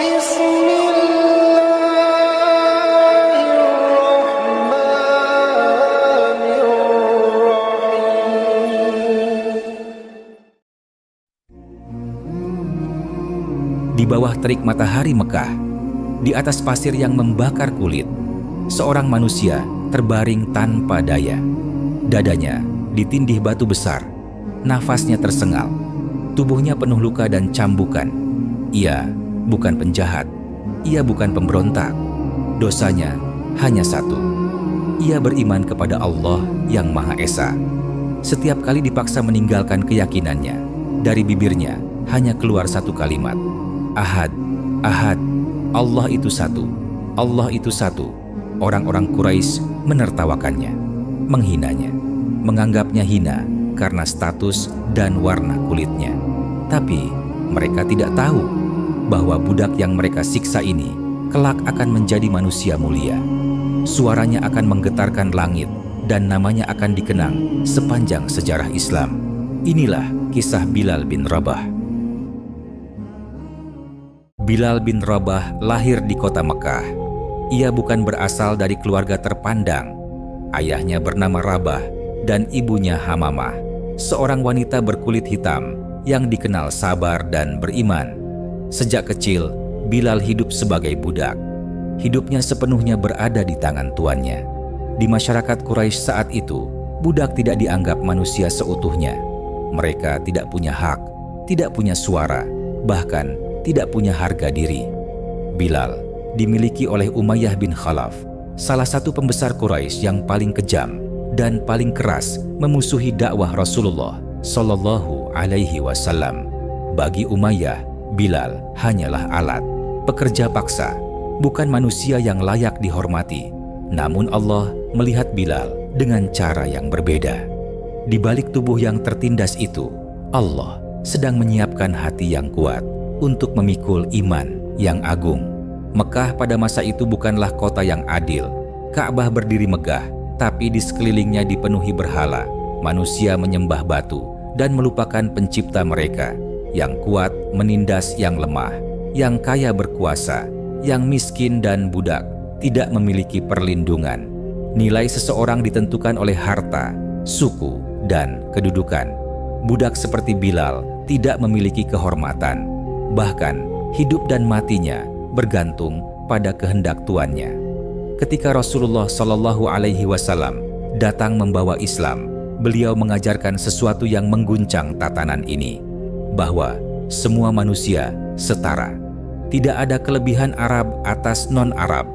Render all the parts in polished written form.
Di bawah terik matahari Mekah, di atas pasir yang membakar kulit, seorang manusia terbaring tanpa daya. Dadanya ditindih batu besar, nafasnya tersengal, tubuhnya penuh luka dan cambukan. Ia bukan penjahat, ia bukan pemberontak. Dosanya hanya satu. Ia beriman kepada Allah yang Maha Esa. Setiap kali dipaksa meninggalkan keyakinannya, dari bibirnya hanya keluar satu kalimat, Ahad, Ahad, Allah itu satu, Allah itu satu. Orang-orang Quraisy menertawakannya, menghinanya, menganggapnya hina karena status dan warna kulitnya. Tapi mereka tidak tahu bahwa budak yang mereka siksa ini kelak akan menjadi manusia mulia. Suaranya akan menggetarkan langit dan namanya akan dikenang sepanjang sejarah Islam. Inilah kisah Bilal bin Rabah. Bilal bin Rabah lahir di kota Mekah. Ia bukan berasal dari keluarga terpandang. Ayahnya bernama Rabah dan ibunya Hamamah, seorang wanita berkulit hitam yang dikenal sabar dan beriman. Sejak kecil, Bilal hidup sebagai budak. Hidupnya sepenuhnya berada di tangan tuannya. Di masyarakat Quraisy saat itu, budak tidak dianggap manusia seutuhnya. Mereka tidak punya hak, tidak punya suara, bahkan tidak punya harga diri. Bilal dimiliki oleh Umayyah bin Khalaf, salah satu pembesar Quraisy yang paling kejam dan paling keras memusuhi dakwah Rasulullah Shallallahu Alaihi Wasallam. Bagi Umayyah, Bilal hanyalah alat, pekerja paksa, bukan manusia yang layak dihormati. Namun Allah melihat Bilal dengan cara yang berbeda. Di balik tubuh yang tertindas itu, Allah sedang menyiapkan hati yang kuat untuk memikul iman yang agung. Mekah pada masa itu bukanlah kota yang adil. Ka'bah berdiri megah, tapi di sekelilingnya dipenuhi berhala. Manusia menyembah batu dan melupakan pencipta mereka. Yang kuat menindas yang lemah, yang kaya berkuasa, yang miskin dan budak tidak memiliki perlindungan. Nilai seseorang ditentukan oleh harta, suku, dan kedudukan. Budak seperti Bilal tidak memiliki kehormatan. Bahkan hidup dan matinya bergantung pada kehendak tuannya. Ketika Rasulullah Shallallahu Alaihi Wasallam datang membawa Islam, beliau mengajarkan sesuatu yang mengguncang tatanan ini, bahwa semua manusia setara. Tidak ada kelebihan Arab atas non-Arab,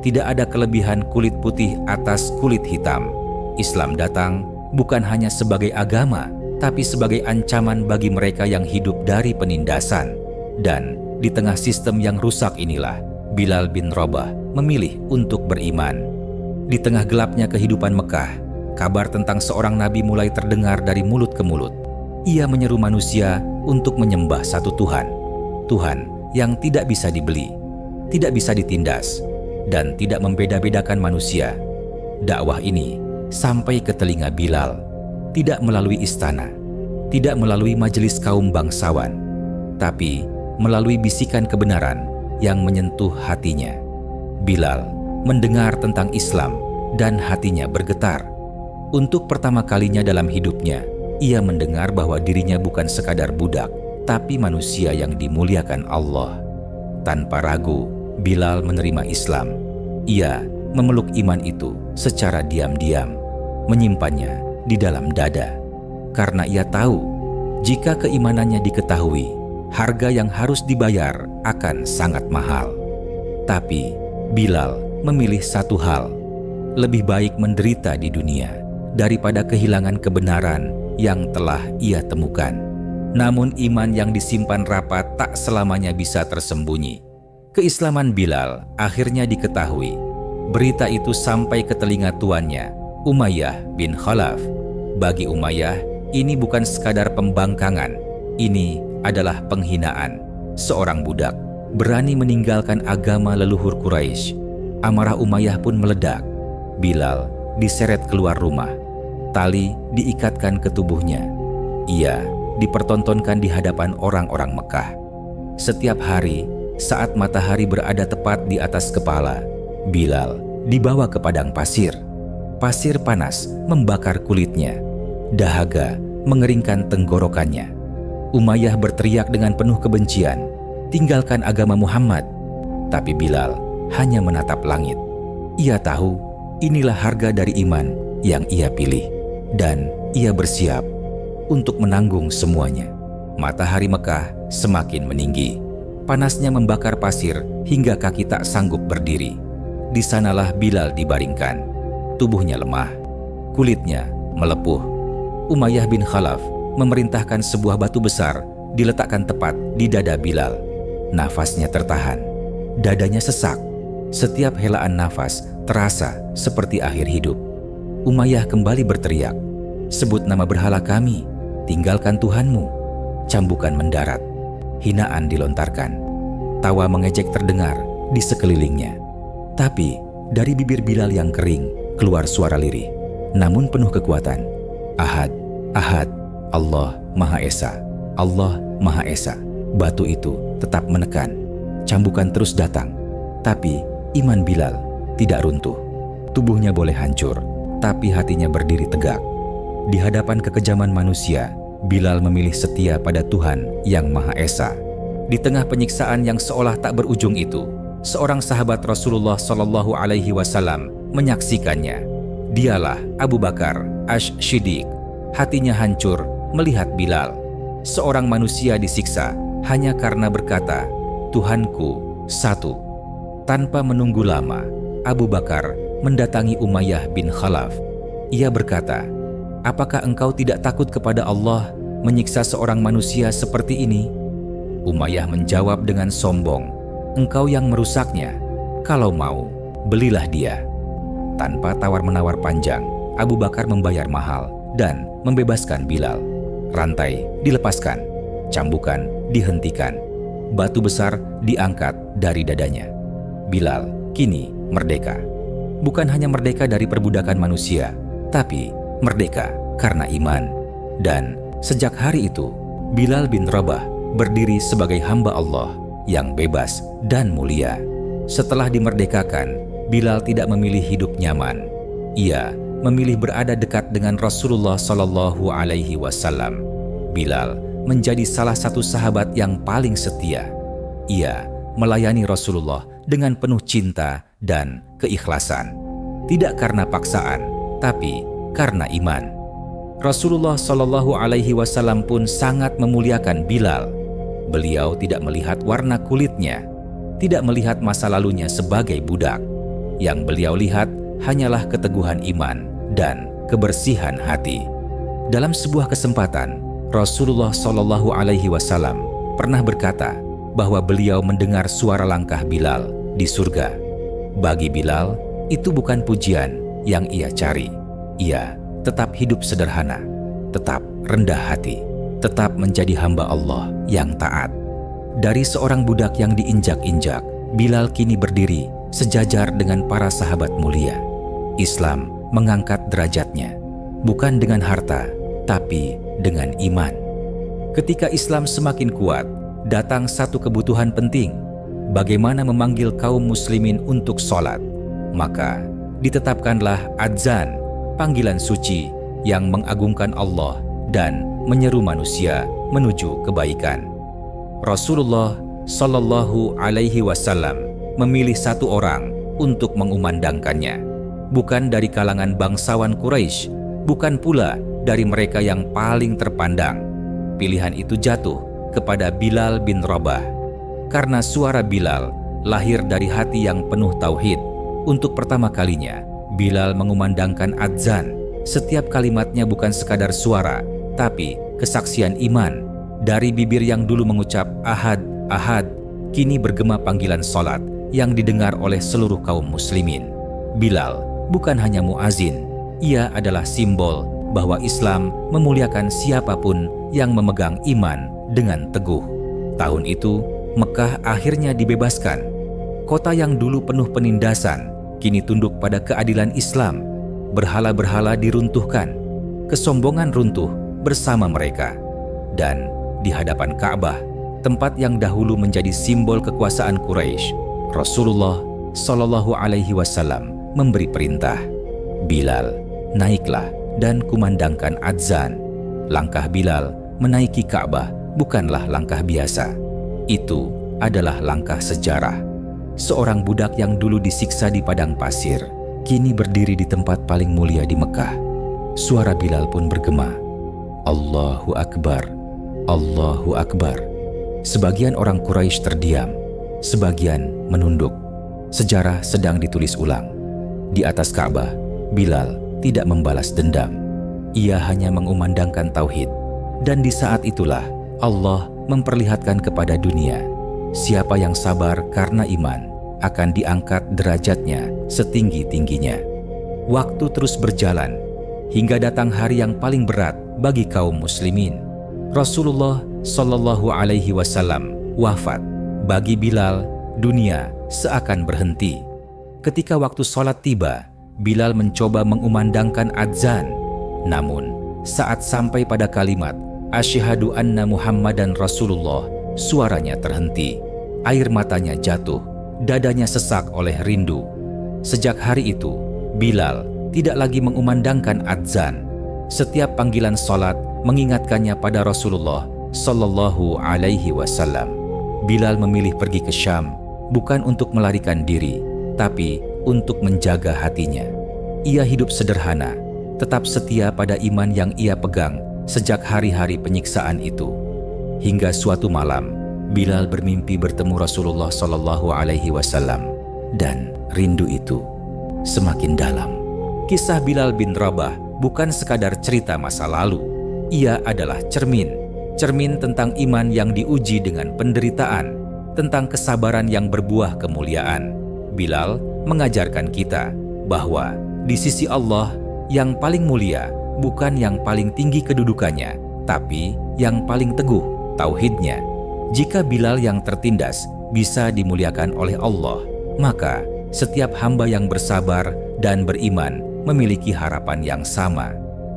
tidak ada kelebihan kulit putih atas kulit hitam. Islam datang bukan hanya sebagai agama, tapi sebagai ancaman bagi mereka yang hidup dari penindasan. Dan di tengah sistem yang rusak inilah, Bilal bin Rabah memilih untuk beriman. Di tengah gelapnya kehidupan Mekah, kabar tentang seorang nabi mulai terdengar dari mulut ke mulut. Ia menyeru manusia untuk menyembah satu Tuhan. Tuhan yang tidak bisa dibeli, tidak bisa ditindas, dan tidak membeda-bedakan manusia. Dakwah ini sampai ke telinga Bilal, tidak melalui istana, tidak melalui majelis kaum bangsawan, tapi melalui bisikan kebenaran yang menyentuh hatinya. Bilal mendengar tentang Islam dan hatinya bergetar. Untuk pertama kalinya dalam hidupnya, ia mendengar bahwa dirinya bukan sekadar budak, tapi manusia yang dimuliakan Allah. Tanpa ragu, Bilal menerima Islam. Ia memeluk iman itu secara diam-diam, menyimpannya di dalam dada. Karena ia tahu, jika keimanannya diketahui, harga yang harus dibayar akan sangat mahal. Tapi Bilal memilih satu hal, lebih baik menderita di dunia daripada kehilangan kebenaran yang telah ia temukan. Namun iman yang disimpan rapat tak selamanya bisa tersembunyi. Keislaman Bilal akhirnya diketahui. Berita itu sampai ke telinga tuannya, Umayyah bin Khalaf. Bagi Umayyah, ini bukan sekadar pembangkangan, ini adalah penghinaan. Seorang budak berani meninggalkan agama leluhur Quraisy. Amarah Umayyah pun meledak. Bilal diseret keluar rumah. Tali diikatkan ke tubuhnya. Ia dipertontonkan di hadapan orang-orang Mekah. Setiap hari Saat matahari berada tepat di atas kepala, Bilal dibawa ke padang pasir. Pasir panas membakar kulitnya. Dahaga mengeringkan tenggorokannya. Umayyah berteriak dengan penuh kebencian, "Tinggalkan agama Muhammad." Tapi Bilal hanya menatap langit. Ia tahu inilah harga dari iman yang ia pilih, dan ia bersiap untuk menanggung semuanya. Matahari Mekah semakin meninggi. Panasnya membakar pasir hingga kaki tak sanggup berdiri. Di sanalah Bilal dibaringkan. Tubuhnya lemah, kulitnya melepuh. Umayyah bin Khalaf memerintahkan sebuah batu besar diletakkan tepat di dada Bilal. Nafasnya tertahan, dadanya sesak. Setiap helaan nafas terasa seperti akhir hidup. Umayyah kembali berteriak, "Sebut nama berhala kami, tinggalkan Tuhanmu." Cambukan mendarat, hinaan dilontarkan. Tawa mengejek terdengar di sekelilingnya. Tapi dari bibir Bilal yang kering keluar suara lirih, namun penuh kekuatan. "Ahad, Ahad, Allah Maha Esa, Allah Maha Esa." Batu itu tetap menekan. Cambukan terus datang. Tapi iman Bilal tidak runtuh. Tubuhnya boleh hancur, tapi hatinya berdiri tegak. Di hadapan kekejaman manusia, Bilal memilih setia pada Tuhan yang Maha Esa. Di tengah penyiksaan yang seolah tak berujung itu, seorang sahabat Rasulullah SAW menyaksikannya. Dialah Abu Bakar Ash-Shiddiq. Hatinya hancur melihat Bilal, seorang manusia disiksa hanya karena berkata, "Tuhanku satu." Tanpa menunggu lama, Abu Bakar mendatangi Umayyah bin Khalaf. Ia berkata, "Apakah engkau tidak takut kepada Allah menyiksa seorang manusia seperti ini?" Umayyah menjawab dengan sombong, "Engkau yang merusaknya. Kalau mau, belilah dia." Tanpa tawar-menawar panjang, Abu Bakar membayar mahal dan membebaskan Bilal. Rantai dilepaskan, cambukan dihentikan, batu besar diangkat dari dadanya. Bilal kini merdeka. Bukan hanya merdeka dari perbudakan manusia, tapi merdeka karena iman. Dan sejak hari itu, Bilal bin Rabah berdiri sebagai hamba Allah yang bebas dan mulia. Setelah dimerdekakan, Bilal tidak memilih hidup nyaman. Ia memilih berada dekat dengan Rasulullah SAW. Bilal menjadi salah satu sahabat yang paling setia. Ia melayani Rasulullah dengan penuh cinta dan keikhlasan. Tidak karena paksaan, tapi karena iman. Rasulullah SAW pun sangat memuliakan Bilal. Beliau tidak melihat warna kulitnya, tidak melihat masa lalunya sebagai budak. Yang beliau lihat hanyalah keteguhan iman dan kebersihan hati. Dalam sebuah kesempatan, Rasulullah SAW pernah berkata bahwa beliau mendengar suara langkah Bilal di surga. Bagi Bilal, itu bukan pujian yang ia cari. Ia tetap hidup sederhana, tetap rendah hati, tetap menjadi hamba Allah yang taat. Dari seorang budak yang diinjak-injak, Bilal kini berdiri sejajar dengan para sahabat mulia. Islam mengangkat derajatnya, bukan dengan harta, tapi dengan iman. Ketika Islam semakin kuat, datang satu kebutuhan penting, bagaimana memanggil kaum muslimin untuk sholat. Maka ditetapkanlah adzan, panggilan suci yang mengagungkan Allah dan menyeru manusia menuju kebaikan. Rasulullah SAW memilih satu orang untuk mengumandangkannya, bukan dari kalangan bangsawan Quraisy, bukan pula dari mereka yang paling terpandang. Pilihan itu jatuh kepada Bilal bin Rabah. Karena suara Bilal lahir dari hati yang penuh tauhid. Untuk pertama kalinya, Bilal mengumandangkan adzan. Setiap kalimatnya bukan sekadar suara, tapi kesaksian iman. Dari bibir yang dulu mengucap Ahad, Ahad, kini bergema panggilan salat yang didengar oleh seluruh kaum muslimin. Bilal bukan hanya muazin, ia adalah simbol bahwa Islam memuliakan siapapun yang memegang iman dengan teguh. Tahun itu, Mekah akhirnya dibebaskan. Kota yang dulu penuh penindasan, kini tunduk pada keadilan Islam. Berhala-berhala diruntuhkan, kesombongan runtuh bersama mereka. Dan di hadapan Ka'bah, tempat yang dahulu menjadi simbol kekuasaan Quraisy, Rasulullah Shallallahu Alaihi Wasallam memberi perintah, "Bilal, naiklah dan kumandangkan adzan." Langkah Bilal menaiki Ka'bah bukanlah langkah biasa. Itu adalah langkah sejarah. Seorang budak yang dulu disiksa di padang pasir, kini berdiri di tempat paling mulia di Mekah. Suara Bilal pun bergema, "Allahu Akbar, Allahu Akbar." Sebagian orang Quraisy terdiam, sebagian menunduk. Sejarah sedang ditulis ulang. Di atas Ka'bah, Bilal tidak membalas dendam. Ia hanya mengumandangkan tauhid. Dan di saat itulah Allah memperlihatkan kepada dunia, siapa yang sabar karena iman akan diangkat derajatnya setinggi-tingginya. Waktu terus berjalan hingga datang hari yang paling berat bagi kaum muslimin. Rasulullah Shallallahu Alaihi Wasallam wafat. Bagi Bilal, dunia seakan berhenti. Ketika waktu sholat tiba, Bilal mencoba mengumandangkan adzan. Namun, saat sampai pada kalimat "Asyhadu anna Muhammadan Rasulullah", suaranya terhenti. Air matanya jatuh, dadanya sesak oleh rindu. Sejak hari itu, Bilal tidak lagi mengumandangkan adzan. Setiap panggilan sholat mengingatkannya pada Rasulullah Shallallahu Alaihi Wasallam. Bilal memilih pergi ke Syam bukan untuk melarikan diri, tapi untuk menjaga hatinya. Ia hidup sederhana, tetap setia pada iman yang ia pegang sejak hari-hari penyiksaan itu. Hingga suatu malam, Bilal bermimpi bertemu Rasulullah Shallallahu Alaihi Wasallam, dan rindu itu semakin dalam. Kisah Bilal bin Rabah bukan sekadar cerita masa lalu. Ia adalah cermin tentang iman yang diuji dengan penderitaan, tentang kesabaran yang berbuah kemuliaan. Bilal mengajarkan kita bahwa di sisi Allah yang paling mulia bukan yang paling tinggi kedudukannya, tapi yang paling teguh tauhidnya. Jika Bilal yang tertindas bisa dimuliakan oleh Allah, maka setiap hamba yang bersabar dan beriman memiliki harapan yang sama.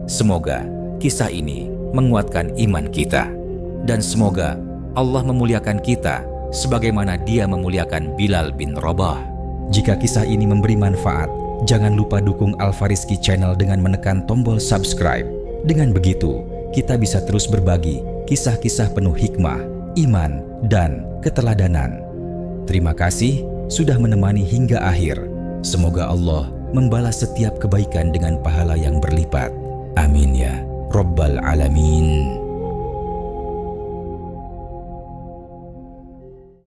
Semoga kisah ini menguatkan iman kita, dan semoga Allah memuliakan kita sebagaimana Dia memuliakan Bilal bin Rabah. Jika kisah ini memberi manfaat, jangan lupa dukung Al-Fariski Channel dengan menekan tombol subscribe. Dengan begitu, kita bisa terus berbagi kisah-kisah penuh hikmah, iman, dan keteladanan. Terima kasih sudah menemani hingga akhir. Semoga Allah membalas setiap kebaikan dengan pahala yang berlipat. Amin ya Rabbal Alamin.